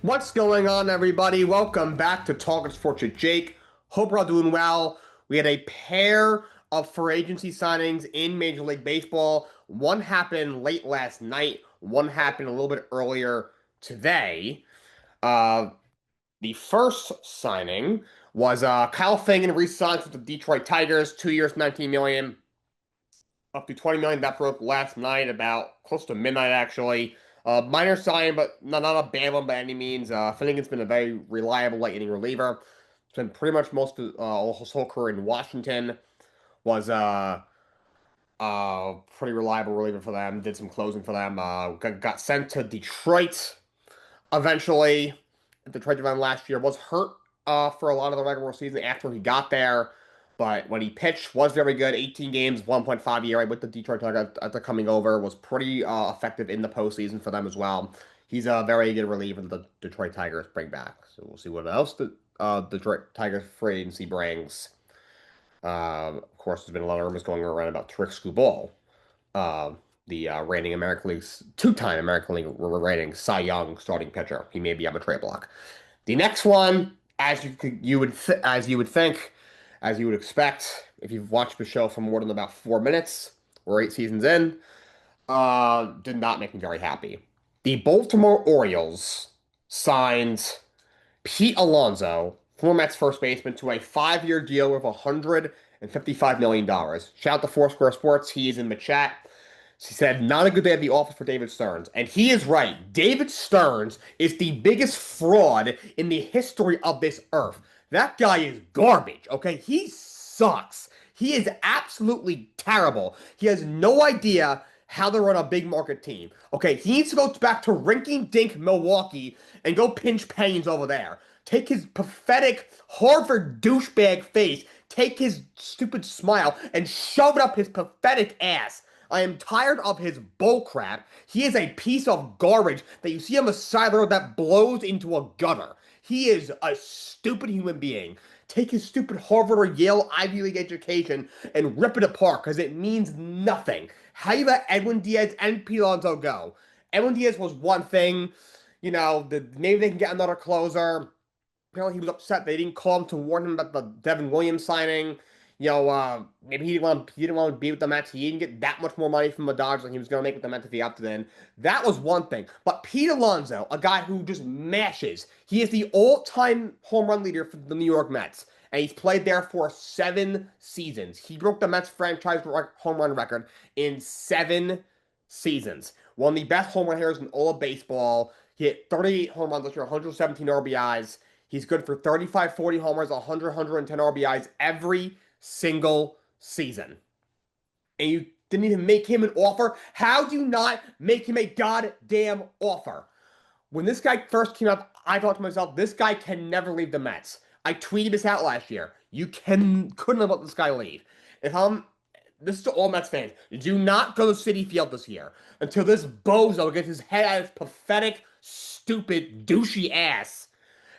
What's going on, everybody? Welcome back to Talkin Sports with Jake. Hope we're all doing well. We had a pair of free agency signings in Major League Baseball. One happened late last night, one happened a little bit earlier today. Uh, the first signing was Kyle Finnegan re-signed with the Detroit Tigers, 2 years, $19 million, up to $20 million. That broke last night, about close to midnight, actually. Minor sign, but not a bad one by any means. Finnegan's been a very reliable late inning reliever. It's been pretty much most of his whole career in Washington. Was pretty reliable reliever for them. Did some closing for them. Got sent to Detroit eventually. Detroit event last year was hurt for a lot of the regular season after he got there. But when he pitched, was very good. 18 games, 1.5 ERA with the Detroit Tigers after coming over. Was pretty effective in the postseason for them as well. He's a very good reliever the Detroit Tigers bring back. So we'll see what else the Detroit Tigers free agency brings. Of course, there's been a lot of rumors going around about Trick Skubal, the reigning American League's two-time American League reigning Cy Young starting pitcher. He may be on a trade block. The next one, as you would think, as you would expect, if you've watched the show for more than about 4 minutes or 8 seasons in, did not make me very happy. The Baltimore Orioles signed Pete Alonso, former Mets first baseman, to a 5-year deal worth $155 million. Shout out to Foursquare Sports. He is in the chat. He said, not a good day at the office for David Stearns. And he is right. David Stearns is the biggest fraud in the history of this earth. That guy is garbage, okay? He sucks. He is absolutely terrible. He has no idea how to run a big market team. Okay, he needs to go back to rinky-dink Milwaukee and go pinch pennies over there. Take his pathetic Harvard douchebag face, take his stupid smile, and shove it up his pathetic ass. I am tired of his bullcrap. He is a piece of garbage that you see on the side of the road that blows into a gutter. He is a stupid human being. Take his stupid Harvard or Yale Ivy League education and rip it apart because it means nothing. How you let Edwin Diaz and Pete Alonso go? Edwin Diaz was one thing. Maybe they can get another closer. Apparently, he was upset they didn't call him to warn him about the Devin Williams signing. Maybe he didn't want to be with the Mets. He didn't get that much more money from the Dodgers than he was going to make with the Mets if he opted in. That was one thing. But Pete Alonso, a guy who just mashes, he is the all-time home run leader for the New York Mets. And he's played there for 7 seasons. He broke the Mets franchise home run record in 7 seasons. One of the best home run hitters in all of baseball. He hit 38 home runs this year, 117 RBIs. He's good for 35, 40 homers, 100, 110 RBIs every single season. And you didn't even make him an offer? How do you not make him a goddamn offer? When this guy first came up, I thought to myself, this guy can never leave the Mets. I tweeted this out last year. Couldn't have let this guy leave. This is to all Mets fans. Do not go to Citi Field this year until this bozo gets his head out of his pathetic, stupid, douchey ass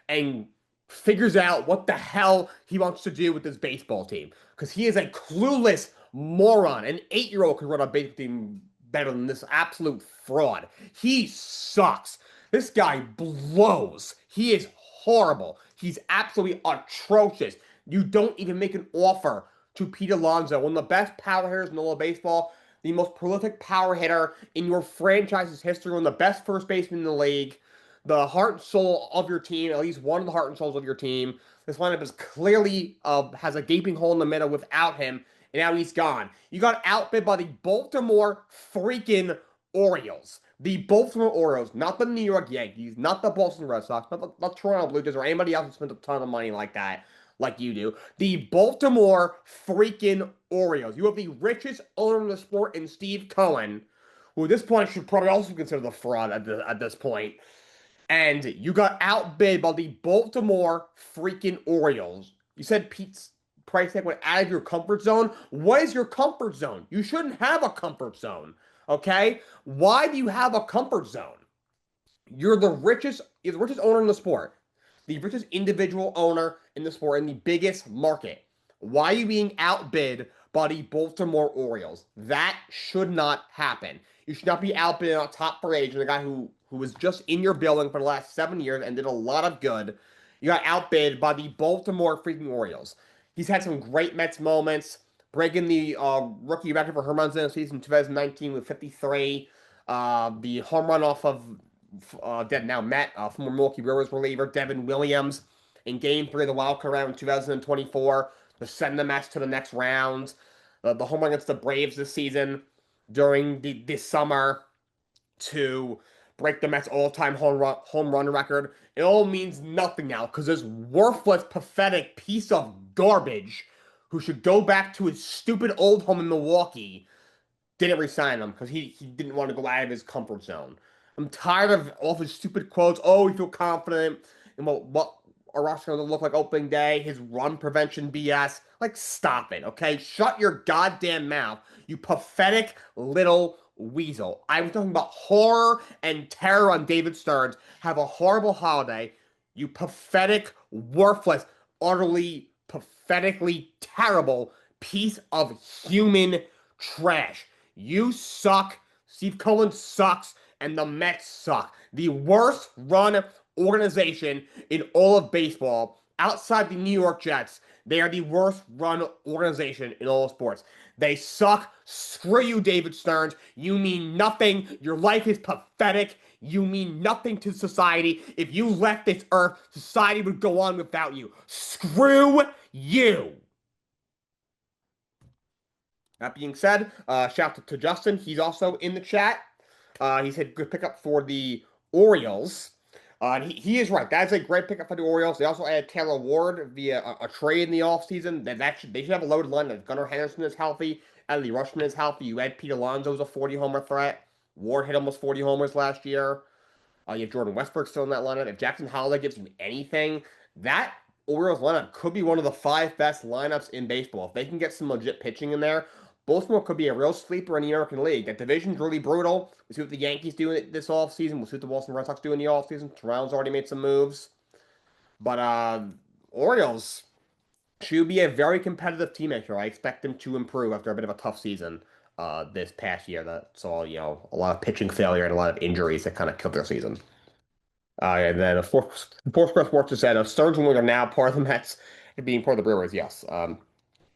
and figures out what the hell he wants to do with this baseball team. Because he is a clueless moron. An 8-year-old could run a baseball team better than this absolute fraud. He sucks. This guy blows. He is horrible. He's absolutely atrocious. You don't even make an offer to Pete Alonso, one of the best power hitters in all of baseball, the most prolific power hitter in your franchise's history, one of the best first basemen in the league, the heart and soul of your team, at least one of the heart and souls of your team. This lineup is clearly has a gaping hole in the middle without him, and now he's gone. You got outbid by the Baltimore freaking Orioles. The Baltimore Orioles, not the New York Yankees, not the Boston Red Sox, not the Toronto Blue Jays, or anybody else who spent a ton of money like that, like you do. The Baltimore freaking Orioles. You have the richest owner in the sport in Steve Cohen, who at this point should probably also be considered a fraud at this point. And you got outbid by the Baltimore freaking Orioles. You said Pete's price tag went out of your comfort zone. What is your comfort zone? You shouldn't have a comfort zone. Okay? Why do you have a comfort zone? You're the richest owner in the sport. The richest individual owner in the sport in the biggest market. Why are you being outbid by the Baltimore Orioles? That should not happen. You should not be outbid on a top free agent, a guy who who was just in your building for the last 7 years and did a lot of good, you got outbid by the Baltimore freaking Orioles. He's had some great Mets moments, breaking the rookie record for home runs in the season 2019 with 53. The home run off of dead now Met, former Milwaukee Brewers reliever Devin Williams in Game 3 of the wild card round in 2024 to send the Mets to the next round. The home run against the Braves this season during this summer to break the Mets' all-time home run record. It all means nothing now because this worthless, pathetic piece of garbage who should go back to his stupid old home in Milwaukee didn't resign him because he didn't want to go out of his comfort zone. I'm tired of all his stupid quotes. Oh, we feel confident in what our roster going to look like opening day. His run prevention BS. Like, stop it, okay? Shut your goddamn mouth, you pathetic little weasel. I was talking about horror and terror on David Stearns. Have a horrible holiday, you pathetic, worthless, utterly, pathetically terrible piece of human trash. You suck. Steve Cohen sucks. And the Mets suck. The worst run organization in all of baseball, outside the New York Jets. They are the worst run organization in all of sports. They suck. Screw you, David Stearns. You mean nothing. Your life is pathetic. You mean nothing to society. If you left this earth, society would go on without you. Screw you. That being said, shout out to Justin. He's also in the chat. He said good pickup for the Orioles. He is right. That's a great pickup for the Orioles. They also added Taylor Ward via a trade in the offseason. They should have a loaded line. Gunnar Henderson is healthy. Adley Rutschman is healthy. You add Pete Alonso as a 40-homer threat. Ward hit almost 40 homers last year. You have Jordan Westbrook still in that lineup. If Jackson Holliday gives you anything, that Orioles lineup could be one of the 5 best lineups in baseball. If they can get some legit pitching in there, Baltimore could be a real sleeper in the American League. That division's really brutal. We'll see what the Yankees do this offseason. We'll see what the Boston Red Sox do in the offseason. Toronto's already made some moves. But Orioles should be a very competitive team next year. I expect them to improve after a bit of a tough season this past year that saw, a lot of pitching failure and a lot of injuries that kind of killed their season. And then Sports just said, Stearns and Wing are now part of the Mets, being part of the Brewers, yes.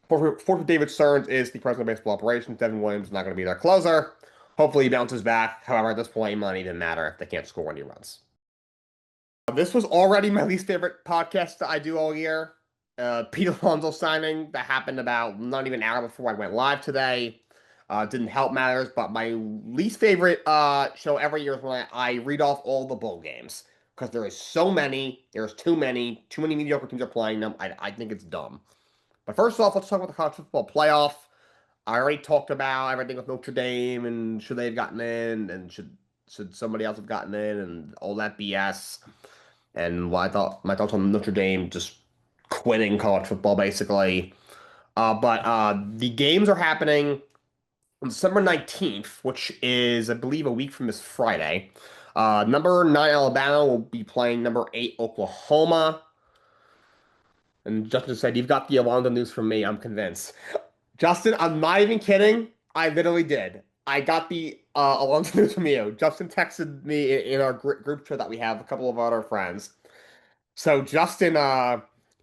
For David Stearns is the president of baseball operations. Devin Williams is not going to be their closer. Hopefully he bounces back. However, at this point, money didn't matter if they can't score any runs. This was already my least favorite podcast that I do all year. Pete Alonso signing that happened about not even an hour before I went live today. Didn't help matters, but my least favorite show every year is when I read off all the bowl games. Because there is so many. There's too many mediocre teams are playing them. I think it's dumb. But first off, let's talk about the college football playoff. I already talked about everything with Notre Dame and should they have gotten in and should somebody else have gotten in and all that BS. And what I thought my thoughts on Notre Dame just quitting college football basically. But the games are happening on December 19th, which is I believe a week from this Friday. Number 9 Alabama will be playing number 8 Oklahoma. And Justin said, you've got the Alonzo news from me. I'm convinced. Justin, I'm not even kidding. I literally did. I got the Alonzo news from you. Justin texted me in our group chat that we have, a couple of other friends. So Justin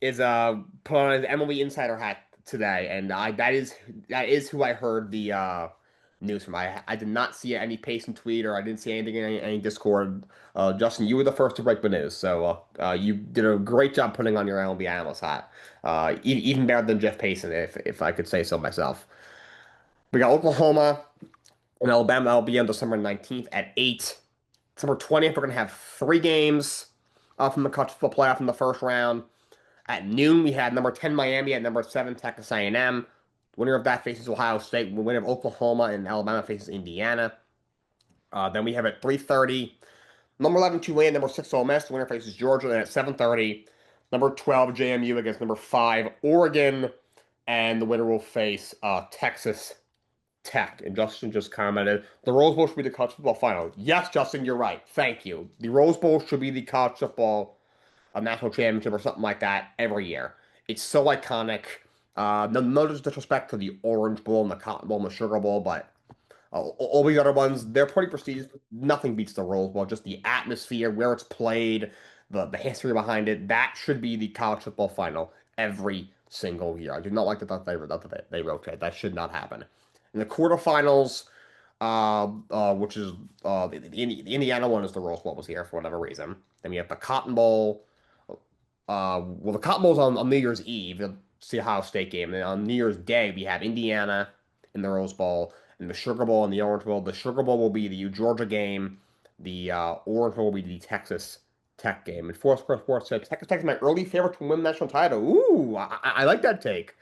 is put on his MLB Insider hat today, and that is who I heard the news from. I did not see any Payson tweet or I didn't see anything in any Discord. Justin, you were the first to break the news, so you did a great job putting on your MLB analyst hat. Even better than Jeff Payson, if I could say so myself. We got Oklahoma and Alabama. That'll be on December 19th at 8. December 20th, we're going to have 3 games from the college football playoff in the first round. At noon, we had number 10 Miami at number 7 Texas A&M. Winner of that faces Ohio State. The winner of Oklahoma and Alabama faces Indiana. Then we have at 3:30, number 11 Tulane, number 6 Ole Miss. The winner faces Georgia. Then at 7:30, number 12 JMU against number 5 Oregon, and the winner will face Texas Tech. And Justin just commented, the Rose Bowl should be the college football final. Yes, Justin, you're right. Thank you. The Rose Bowl should be the college football national championship or something like that every year. It's so iconic. No disrespect to the Orange Bowl and the Cotton Bowl and the Sugar Bowl, but All the other ones, they're pretty prestigious. Nothing beats the Rose Bowl. Just the atmosphere, where it's played, the history behind it. That should be the college football final every single year. I do not like that they rotate. That should not happen. In the quarterfinals, which is the Indiana one is the Rose Bowl was here for whatever reason. Then we have the Cotton Bowl. Well, the Cotton Bowl's on New Year's Eve. It's the Ohio State game. And then on New Year's Day, we have Indiana in the Rose Bowl and the Sugar Bowl and the Orange Bowl. The Sugar Bowl will be the Georgia game. The Orange Bowl will be the Texas Tech game. And Four Square Sports said Texas Tech is my early favorite to win the national title. Ooh, I like that take.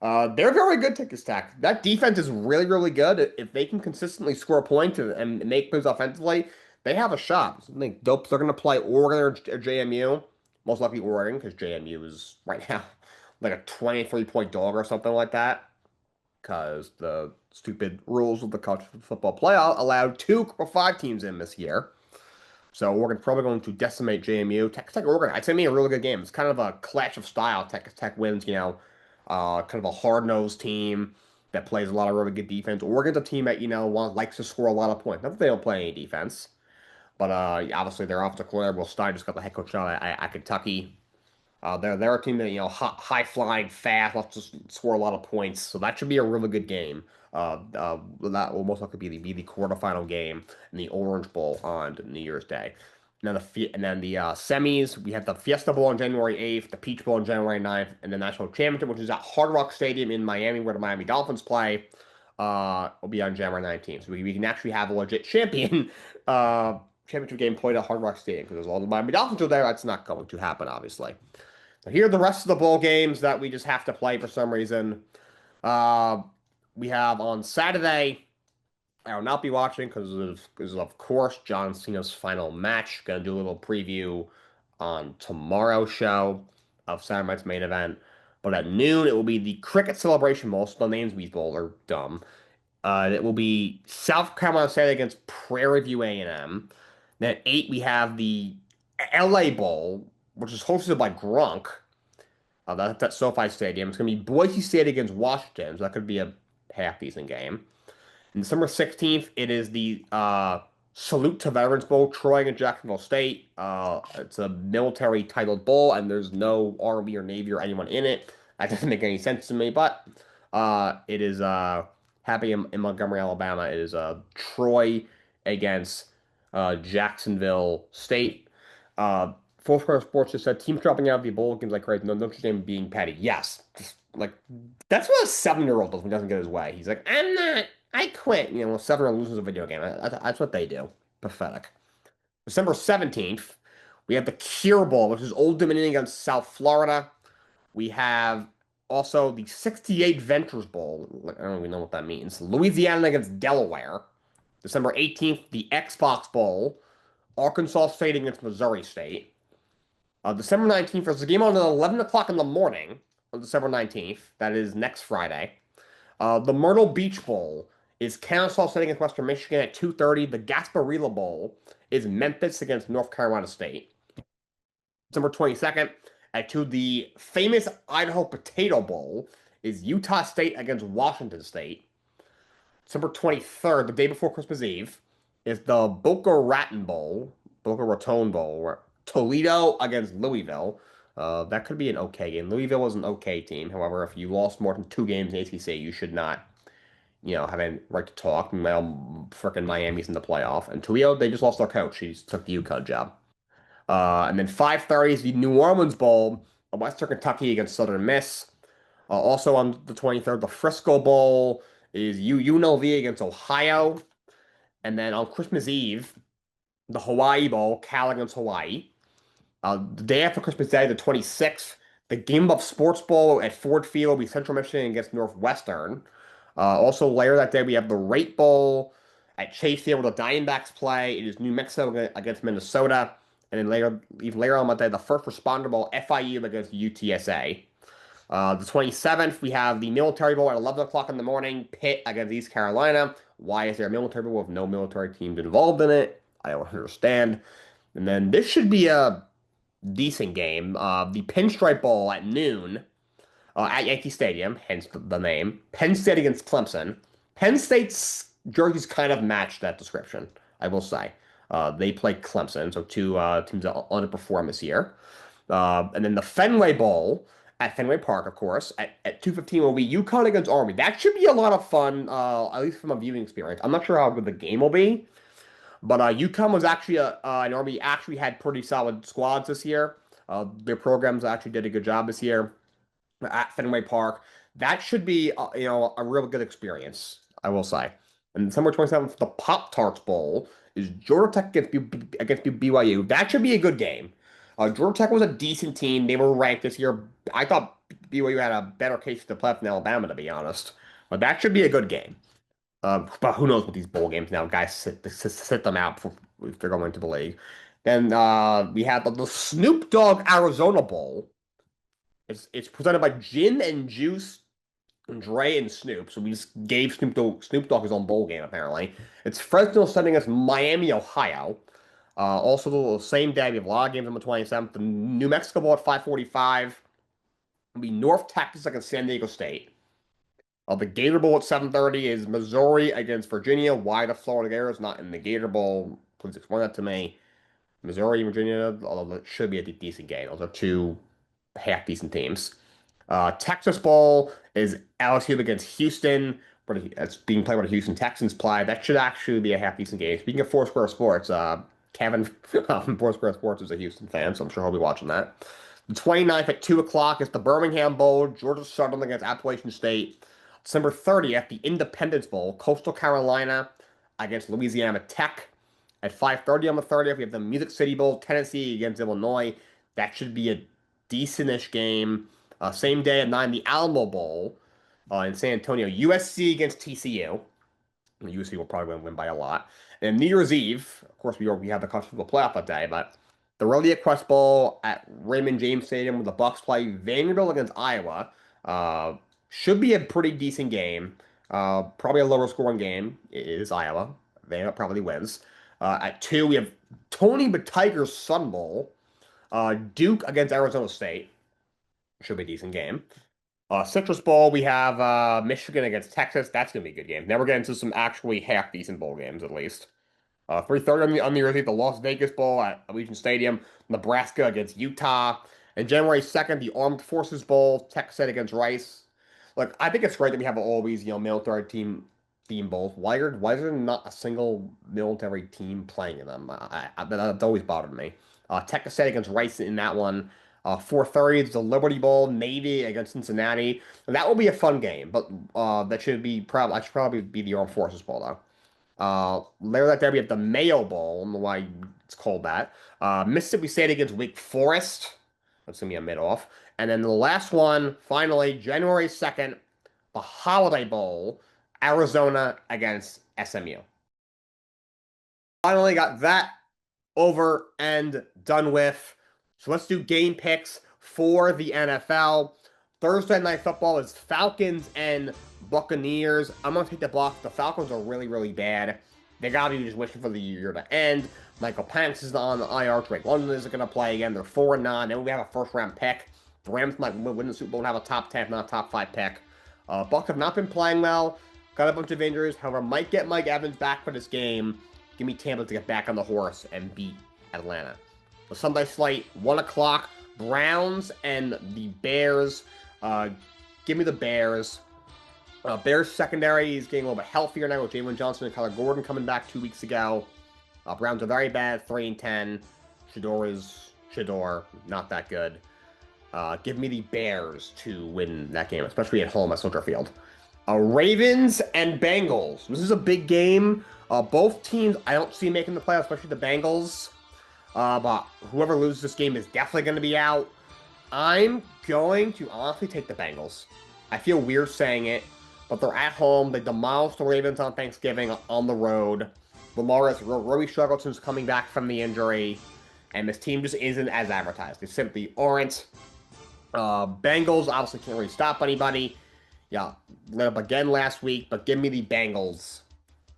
They're very good, Texas Tech. That defense is really, really good. If they can consistently score points and make moves offensively, they have a shot. I think they're going to play Oregon or JMU. Most likely Oregon, because JMU is right now like a 23-point dog or something like that. Because the stupid rules of the college football playoff allowed 2 or 5 teams in this year. So Oregon's probably going to decimate JMU. Texas Tech, Oregon, I'd say me a really good game. It's kind of a clash of style. Texas Tech wins, kind of a hard-nosed team that plays a lot of really good defense. Oregon's a team that, likes to score a lot of points. Not that they don't play any defense, but obviously their offensive coordinator, Will Stein, just got the head coach job at Kentucky. They're a team that, high flying, fast, lots to score a lot of points. So that should be a really good game. That will most likely be the quarterfinal game in the Orange Bowl on New Year's Day. And then the semis, we have the Fiesta Bowl on January 8th, the Peach Bowl on January 9th, and the National Championship, which is at Hard Rock Stadium in Miami, where the Miami Dolphins play, will be on January 19th. So we can actually have a legit championship game played at Hard Rock Stadium, because all the Miami Dolphins are there. That's not going to happen, obviously. So here are the rest of the bowl games that we just have to play for some reason. We have on Saturday, I will not be watching because of course, John Cena's final match. Gonna do a little preview on tomorrow's show of Saturday night's main event. But at noon, it will be the Cricket Celebration Bowl. So the names we bowl are dumb. It will be South Carolina State against Prairie View A&M. Then at 8, we have the LA Bowl, which is hosted by Gronk. That's at SoFi Stadium. It's going to be Boise State against Washington, so that could be a half-decent game. And December 16th, it is the Salute to Veterans Bowl, Troy against Jacksonville State. It's a military titled bowl, and there's no Army or Navy or anyone in it. That doesn't make any sense to me, but it is happening in Montgomery, Alabama. It is Troy against Jacksonville State. Full Square Sports just said teams dropping out of the bowl games like crazy. No, Notre Dame being petty. Yes, just, like that's what a 7-year-old does when he doesn't get his way. He's like, I'm not. I quit. A 7-year-old loses a video game. That's what they do. Pathetic. December 17th, we have the Cure Bowl, which is Old Dominion against South Florida. We have also the 68 Ventures Bowl. I don't even know what that means. Louisiana against Delaware. December 18th, the Xbox Bowl. Arkansas State against Missouri State. December 19th, there's a game on at 11 o'clock in the morning on December 19th. That is next Friday. The Myrtle Beach Bowl is Kansas State against Western Michigan at 2:30. The Gasparilla Bowl is Memphis against North Carolina State. December 22nd, at 2, the famous Idaho Potato Bowl is Utah State against Washington State. December 23rd, the day before Christmas Eve, is the Boca Raton Bowl, Boca Raton Bowl, where Toledo against Louisville. That could be an okay game. Louisville is an okay team. However, if you lost more than 2 games in ACC, you should not, have any right to talk. Frickin' Miami's in the playoff. And Toledo, they just lost their coach. He took the UConn job. And then 5:30 is the New Orleans Bowl, Western Kentucky against Southern Miss. Also on the 23rd, the Frisco Bowl is UNLV against Ohio. And then on Christmas Eve, the Hawaii Bowl, Cal against Hawaii. The day after Christmas Day, the 26th, the Game Up Sports Bowl at Ford Field will be Central Michigan against Northwestern. Also later that day, we have the Rate Bowl at Chase Field where the Diamondbacks play. It is New Mexico against Minnesota. And then even later on that day, the First Responder Bowl, FIU against UTSA. The 27th, we have the Military Bowl at 11 o'clock in the morning, Pitt against East Carolina. Why is there a Military Bowl with no military teams involved in it? I don't understand. And then this should be a decent game. The Pinstripe Bowl at noon at Yankee Stadium, hence the name. Penn State against Clemson. Penn State's jerseys kind of match that description, I will say. They play Clemson, so two teams that underperform this year. And then the Fenway Bowl at Fenway Park, of course, at 2:15 will be UConn against Army. That should be a lot of fun, at least from a viewing experience. I'm not sure how good the game will be, but UConn was actually an Army actually had pretty solid squads this year. Their programs actually did a good job this year at Fenway Park. That should be, a real good experience, I will say. And December 27th, the Pop Tarts Bowl is Georgia Tech against BYU. That should be a good game. Georgia Tech was a decent team. They were ranked this year. I thought BYU had a better case to play than Alabama, to be honest. But that should be a good game. But who knows with these bowl games now? Guys sit them out if they're going to the league. Then we have the Snoop Dogg Arizona Bowl. It's presented by Gin and Juice, and Dre and Snoop. So we just gave Snoop Dogg his own bowl game, apparently. It's Fresno sending us Miami, Ohio. Also, the same day, we have a lot of games on the 27th. The New Mexico Bowl at 5:45. It'll be North Texas against San Diego State. The Gator Bowl at 7:30 is Missouri against Virginia. Why the Florida Gators not in the Gator Bowl? Please explain that to me. Missouri and Virginia, although it should be a decent game. Those are two half-decent teams. Texas Bowl is LSU against Houston, but it's being played where the Houston Texans play. That should actually be a half-decent game. Speaking of Foursquare Sports, Kevin from Foursquare Sports is a Houston fan, so I'm sure he'll be watching that. The 29th at 2 o'clock is the Birmingham Bowl, Georgia Southern against Appalachian State. December 30th, the Independence Bowl, Coastal Carolina against Louisiana Tech. At 5:30 on the 30th, we have the Music City Bowl, Tennessee against Illinois. That should be a decent-ish game. Same day at 9, the Alamo Bowl in San Antonio. USC against TCU. USC will probably win by a lot. And New Year's Eve, of course, we have the college football playoff that day, but the Rollia Quest Bowl at Raymond James Stadium where the Bucks play Vanderbilt against Iowa. Should be a pretty decent game. Probably a lower scoring game. It is Iowa. Vanderbilt probably wins. At 2, we have Tony the Tiger's Sun Bowl. Duke against Arizona State. Should be a decent game. Citrus Bowl, we have Michigan against Texas. That's going to be a good game. Now we're getting to some actually half-decent bowl games, at least. 3:30 on the New Year's Eve, the Las Vegas Bowl at Allegiant Stadium. Nebraska against Utah. And January 2nd, the Armed Forces Bowl, Texas against Rice. Look, I think it's great that we have always, military team bowls. Why is there not a single military team playing in them? That's always bothered me. Texas against Rice in that one. 4:30 is the Liberty Bowl, Navy against Cincinnati. That will be a fun game, but that should probably be the Armed Forces Bowl though. Later that day we have the Mayo Bowl. I don't know why it's called that. Mississippi State against Wake Forest. That's gonna be a mid-off. And then the last one, finally, January 2nd, the Holiday Bowl, Arizona against SMU. Finally got that over and done with. So let's do game picks for the NFL. Thursday Night Football is Falcons and Buccaneers. I'm going to take the Bucs. The Falcons are really, really bad. They got to be just wishing for the year to end. Michael Penix is on the IR. Drake London isn't going to play again. They're 4-9. Then we have a first-round pick. The Rams might win the Super Bowl and have a top 10, not a top 5 pick. Bucs have not been playing well. Got a bunch of injuries. However, might get Mike Evans back for this game. Give me Tampa to get back on the horse and beat Atlanta. The Sunday slate, 1 o'clock, Browns and the Bears. Give me the Bears. Bears secondary is getting a little bit healthier now with Jalen Johnson and Kyler Gordon coming back 2 weeks ago. Browns are very bad, 3-10. Shador, not that good. Give me the Bears to win that game, especially at home at Soldier Field. Ravens and Bengals. This is a big game. Both teams I don't see making the playoffs, especially the Bengals. But whoever loses this game is definitely going to be out. I'm going to honestly take the Bengals. I feel weird saying it, but they're at home. They demolished the Ravens on Thanksgiving on the road. Lamar has really struggled since coming back from the injury, and this team just isn't as advertised. They simply aren't. Bengals obviously can't really stop anybody. Yeah, lit up again last week, but give me the Bengals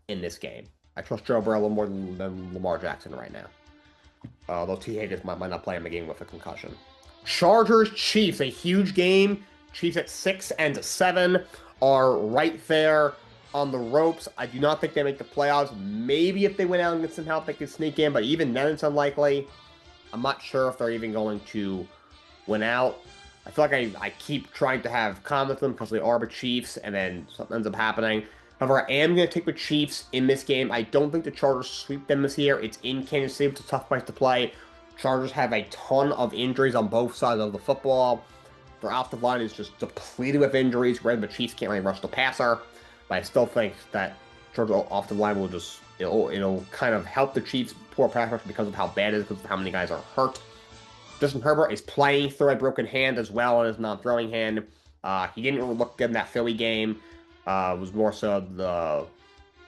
in this game. I trust Joe Burrow a little more than Lamar Jackson right now. Though T. Higgins might not play him a game with a concussion. Chargers-Chiefs, a huge game. Chiefs at 6-7 are right there on the ropes. I do not think they make the playoffs. Maybe if they went out and get some help, they could sneak in, but even then it's unlikely. I'm not sure if they're even going to win out. I feel like I keep trying to have confidence in them because they are the Chiefs, and then something ends up happening. However, I am going to take the Chiefs in this game. I don't think the Chargers sweep them this year. It's in Kansas City. It's a tough place to play. Chargers have a ton of injuries on both sides of the football. Their offensive line is just depleted with injuries, where the Chiefs can't really rush the passer. But I still think that Chargers offensive line will just, it'll kind of help the Chiefs' poor pass rush because of how bad it is, because of how many guys are hurt. Justin Herbert is playing through a broken hand as well as non-throwing hand. He didn't really look good in that Philly game. It was more so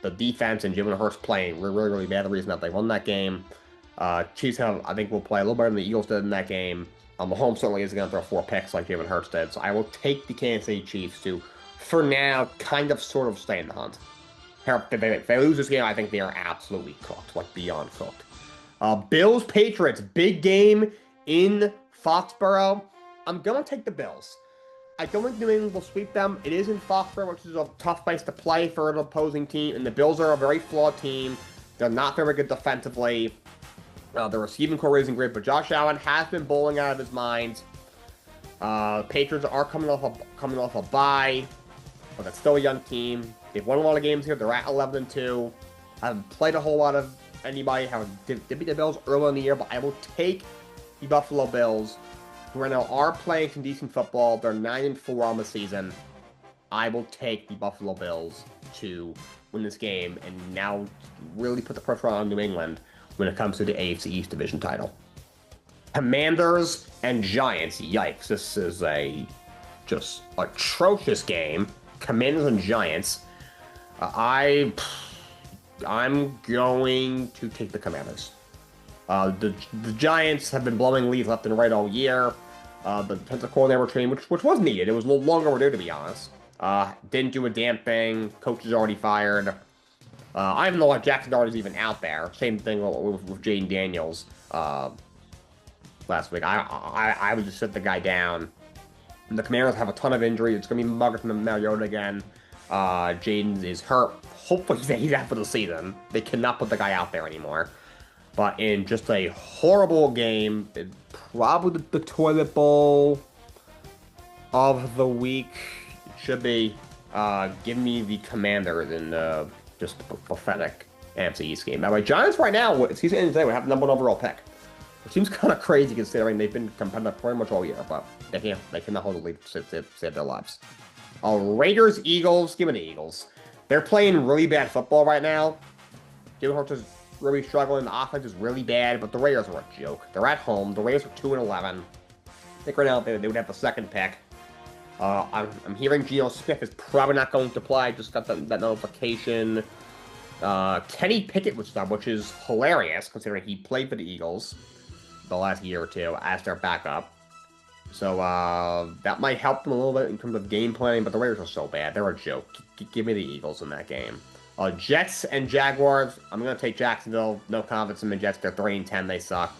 the defense and Jalen Hurts playing really bad. The reason that they won that game. Chiefs I think will play a little better than the Eagles did in that game. Mahomes certainly isn't going to throw 4 picks like Jalen Hurts did. So I will take the Kansas City Chiefs to, for now, kind of sort of stay in the hunt. If they lose this game, I think they are absolutely cooked, like beyond cooked. Bills Patriots, big game in Foxborough. I'm going to take the Bills. I don't think New England will sweep them. It is in Foxborough, which is a tough place to play for an opposing team, and the Bills are a very flawed team. They're not very good defensively. The receiving core isn't great, but Josh Allen has been bowling out of his mind. Patriots are coming off a bye, but that's still a young team. They've won a lot of games here. They're at 11-2. Haven't played a whole lot of anybody. Did beat the Bills early in the year, but I will take the Buffalo Bills, who right now are playing some decent football. They're 9-4 on the season. I will take the Buffalo Bills to win this game and now really put the pressure on New England when it comes to the AFC East division title. Commanders and Giants. Yikes. This is a just atrocious game. Commanders and Giants. I'm going to take the Commanders. The Giants have been blowing leads left and right all year. The defensive coordinator training, which was needed. It was a little longer overdue, to be honest. Didn't do a damn thing. Coach is already fired. I even know like Jackson Dart's even out there. Same thing with Jaden Daniels last week. I would just sit the guy down. And the Commanders have a ton of injuries. It's going to be Marcus Mariota again. Jaden is hurt. Hopefully he's out for the season. They cannot put the guy out there anymore. But in just a horrible game, probably the toilet bowl of the week, it should be. Give me the Commanders in just a pathetic NFC East game. Now, my Giants right now, season ending today, would have the #1 overall pick. It seems kind of crazy considering they've been competitive pretty much all year, but they cannot hold the lead to save their lives. Raiders, Eagles, give me the Eagles. They're playing really bad football right now. Jalen Hurts is really struggling. The offense is really bad, but the Raiders are a joke. They're at home. The Raiders are 2-11. I think right now they would have the second pick. I'm hearing Geno Smith is probably not going to play. I just got that notification. Kenny Pickett was subbed, which is hilarious considering he played for the Eagles the last year or two as their backup. So that might help them a little bit in terms of game planning, but the Raiders are so bad. They're a joke. Give me the Eagles in that game. Jets and Jaguars. I'm going to take Jacksonville. No confidence in the Jets. They're 3-10. They suck.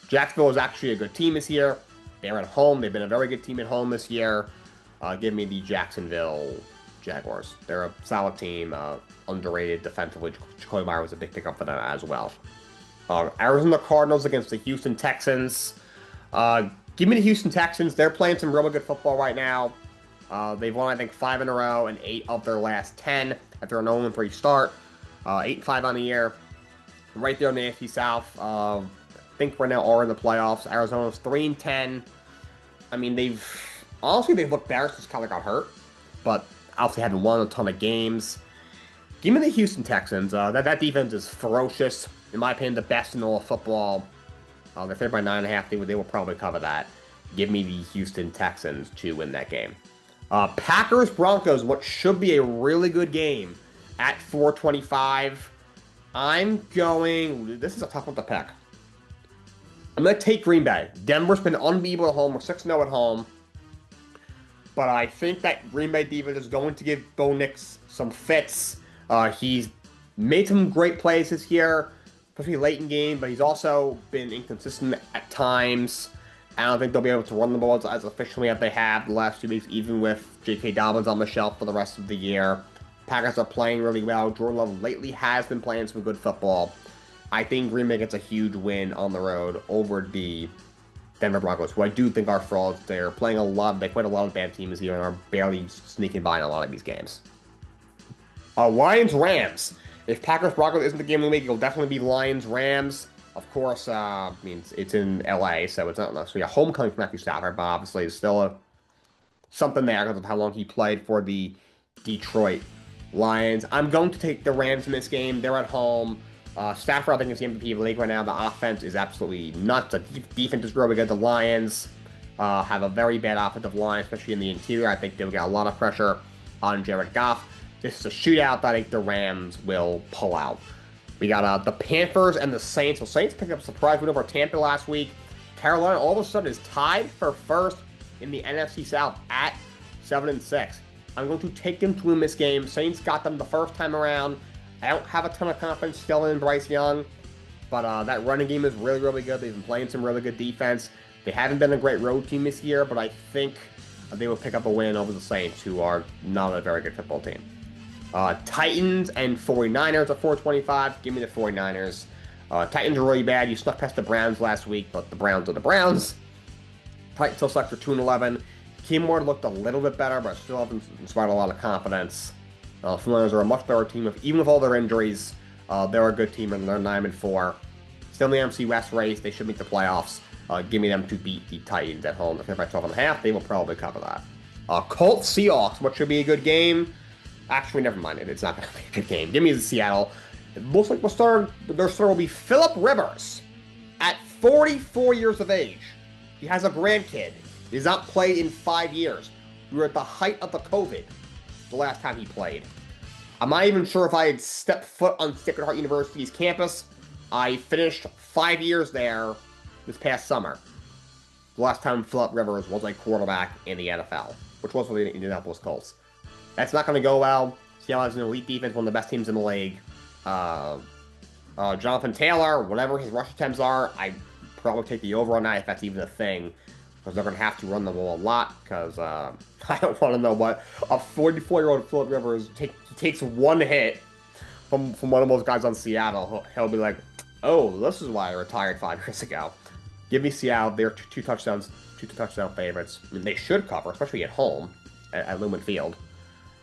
Jacksonville is actually a good team this year. They're at home. They've been a very good team at home this year. Give me the Jacksonville Jaguars. They're a solid team. Underrated defensively. Jacoby Myers was a big pickup for them as well. Arizona Cardinals against the Houston Texans. Give me the Houston Texans. They're playing some really good football right now. They've won, I think, 5 in a row and 8 of their last 10 after an 0-3 start. 8-5 on the year. Right there in the AFC South. I think right now are in the playoffs. Arizona's 3-10. I mean, they've looked better since Kyler got hurt, but obviously haven't won a ton of games. Give me the Houston Texans. That defense is ferocious. In my opinion, the best in all of football. They're favored by 9.5. They will probably cover that. Give me the Houston Texans to win that game. Packers Broncos, what should be a really good game at 4:25. This is a tough one to pick. I'm going to take Green Bay. Denver's been unbeatable at home. We're 6-0 at home. But I think that Green Bay defense is going to give Bo Nix some fits. He's made some great plays this year, especially late in game, but he's also been inconsistent at times. I don't think they'll be able to run the ball as efficiently as they have the last 2 weeks, even with J.K. Dobbins on the shelf for the rest of the year. Packers are playing really well. Jordan Love lately has been playing some good football. I think Green Bay gets a huge win on the road over the Denver Broncos, who I do think are frauds. They're playing a lot. They played a lot of bad teams here and are barely sneaking by in a lot of these games. Lions Rams. If Packers Broncos isn't the game of the week, it'll definitely be Lions Rams. Of course, means it's in LA, so it's not necessarily a homecoming for Matthew Stafford, but obviously it's still something there because of how long he played for the Detroit Lions. I'm going to take the Rams in this game. They're at home. Stafford, I think, is the MVP of the league right now. The offense is absolutely nuts. The defense is really good. The Lions have a very bad offensive line, especially in the interior. I think they'll get a lot of pressure on Jared Goff. This is a shootout that I think the Rams will pull out. We got the Panthers and the Saints. Well, Saints picked up a surprise win over Tampa last week. Carolina all of a sudden is tied for first in the NFC South at 7-6. I'm going to take them to win this game. Saints got them the first time around. I don't have a ton of confidence still in Bryce Young, but that running game is really, really good. They've been playing some really good defense. They haven't been a great road team this year, but I think they will pick up a win over the Saints, who are not a very good football team. Titans and 49ers at 425. Give me the 49ers. Titans are really bad. You snuck past the Browns last week, but the Browns are the Browns. Titans still stuck for 2-11. Keenmore looked a little bit better, but still haven't inspired a lot of confidence. 49ers are a much better team. Even with all their injuries, they're a good team, and they're 9-4. Still in the NFC West race. They should make the playoffs. Give me them to beat the Titans at home. If they're by 12.5, they will probably cover that. Colts Seahawks, what should be a good game? Actually, never mind it. It's not going to be a good game. Give me the Seattle. It looks like their starter will be Phillip Rivers at 44 years of age. He has a grandkid. He has not played in 5 years. We were at the height of the COVID the last time he played. I'm not even sure if I had stepped foot on Sacred Heart University's campus. I finished 5 years there this past summer. The last time Phillip Rivers was a quarterback in the NFL, which was for the Indianapolis Colts. That's not going to go well. Seattle has an elite defense, one of the best teams in the league. Jonathan Taylor, whatever his rush attempts are, I probably take the over on that if that's even a thing. Because they're going to have to run the ball a lot. Because I don't want to know what a 44-year-old Phillip Rivers takes one hit from one of those guys on Seattle. He'll be like, oh, this is why I retired 5 years ago. Give me Seattle. They're two touchdown favorites. I mean, they should cover, especially at home at Lumen Field.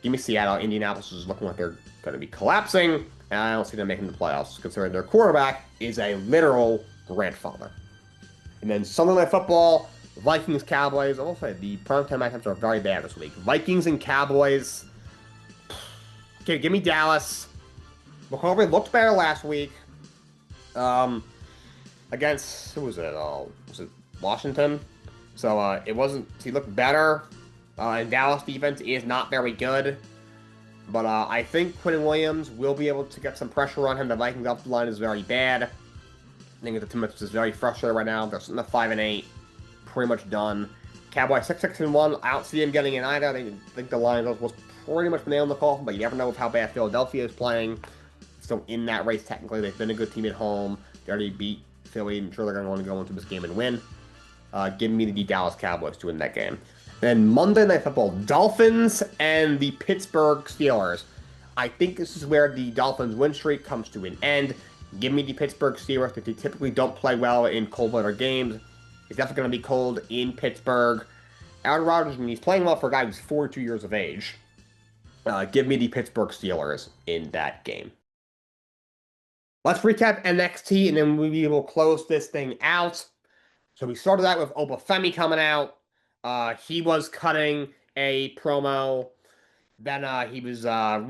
Give me Seattle. Indianapolis is looking like they're going to be collapsing, and I don't see them making the playoffs, considering their quarterback is a literal grandfather. And then Sunday Night Football, Vikings, Cowboys. I will say the primetime matchups are very bad this week. Vikings and Cowboys. Okay, give me Dallas. McCollum looked better last week. Against, who was it? Was it Washington? So it wasn't. He looked better. And Dallas defense is not very good. But I think Quentin Williams will be able to get some pressure on him. The Vikings offensive line is very bad. I think the team is just very frustrated right now. They're sitting at 5-8. Pretty much done. Cowboys 6-1. I don't see him getting in either. I think the Lions was pretty much nailed in the coffin, but you never know with how bad Philadelphia is playing. Still in that race technically. They've been a good team at home. They already beat Philly. I'm sure they're going to want to go into this game and win. Give me the Dallas Cowboys to win that game. Then Monday Night Football, Dolphins and the Pittsburgh Steelers. I think this is where the Dolphins' win streak comes to an end. Give me the Pittsburgh Steelers, because they typically don't play well in cold weather games. It's definitely going to be cold in Pittsburgh. Aaron Rodgers, he's playing well for a guy who's 42 years of age. Give me the Pittsburgh Steelers in that game. Let's recap NXT, and then we will close this thing out. So we started out with Obafemi coming out. He was cutting a promo. Then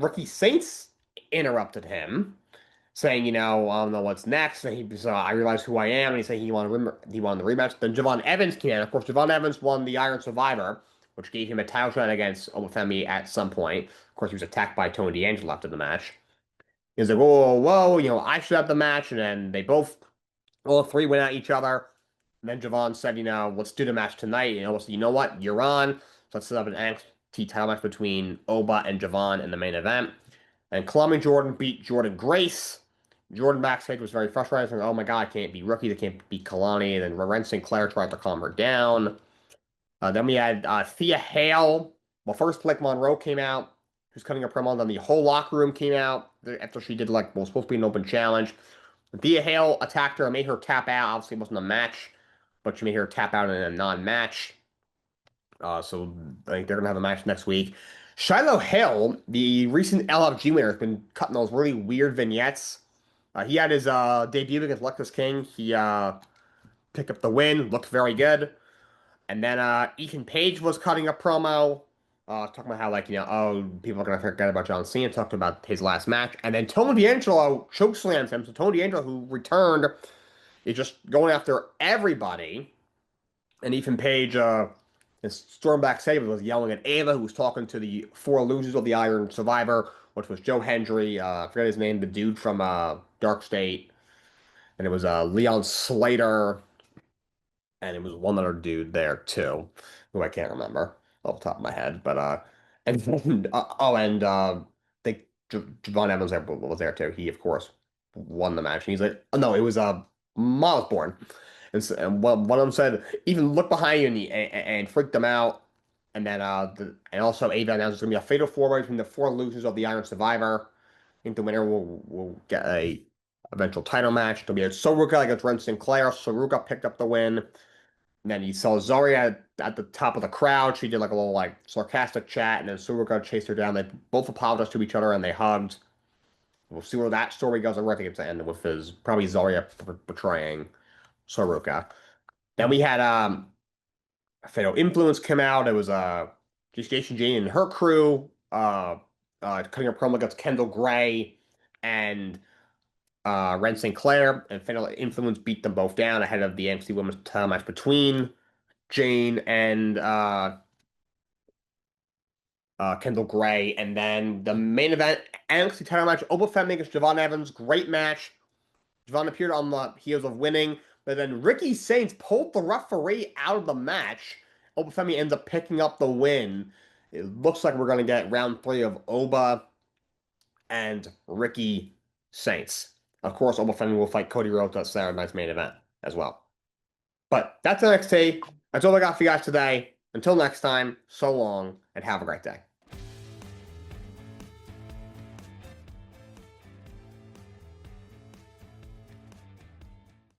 Ricky Saints interrupted him, saying, I don't know what's next. And he was, I realize who I am. And he's saying he wanted the rematch. Then Javon Evans came in. Of course, Javon Evans won the Iron Survivor, which gave him a title shot against Obafemi at some point. Of course, he was attacked by Tony D'Angelo after the match. He was like, whoa, I should have the match. And then all three went at each other. And then Javon said, let's do the match tonight. So you know what? You're on. So let's set up an NXT title match between Oba and Javon in the main event. And Kalami Jordan beat Jordan Grace. Jordan backstage was very frustrated, saying, oh my god, I can't beat Rookie, they can't beat Kalani. And then Lorenz Sinclair tried to calm her down. Then we had Thea Hale. Well, first Blake Monroe came out. She was cutting a promo, and then the whole locker room came out after she did like what was supposed to be an open challenge. Thea Hale attacked her and made her tap out. Obviously, it wasn't a match, but she made her tap out in a non-match. So I think they're gonna have a match next week. Shiloh Hill, the recent LFG winner, has been cutting those really weird vignettes. He had his debut against Lexus King. He picked up the win, looked very good. And then Ethan Page was cutting a promo, talking about how like oh people are gonna forget about John Cena, talked about his last match, and then Tony D'Angelo chokeslams him. So Tony D'Angelo, who returned, is just going after everybody. And Ethan Page stormed backstage was yelling at Ava, who was talking to the four losers of the Iron Survivor, which was Joe Hendry, I forget his name, the dude from Dark State, and it was Leon Slater, and it was one other dude there too, who I can't remember off the top of my head. But and then, I think Javon Evans was there too. He of course won the match. And he's like, oh, no, it was Miles Born. And one of them said, even look behind you and freaked them out. And then and also Ava announced there's gonna be a fatal four-way between the four losers of the Iron Survivor. I think the winner will get a eventual title match. It'll be a Soruka against Ren Sinclair. Soruka picked up the win. And then you saw Zarya at the top of the crowd. She did like a little like sarcastic chat, and then Soruka chased her down. They both apologized to each other and they hugged. We'll see where that story goes. I think it's to end with his probably Zarya betraying Soruka. Then we had Fatal Influence come out. It was Jason Jane and her crew cutting a promo against Kendall Gray and Ren St. Clair, and Fatal Influence beat them both down ahead of the NXT Women's title match between Jane and Kendall Gray. And then the main event, NXT title match, Oba Femi against Javon Evans. Great match. Javon appeared on the heels of winning, but then Ricky Saints pulled the referee out of the match. Oba Femi ends up picking up the win. It looks like we're going to get round 3 of Oba and Ricky Saints. Of course, Oba Femi will fight Cody Rhodes at Saturday night's main event as well. But that's NXT. That's all I got for you guys today. Until next time, so long and have a great day.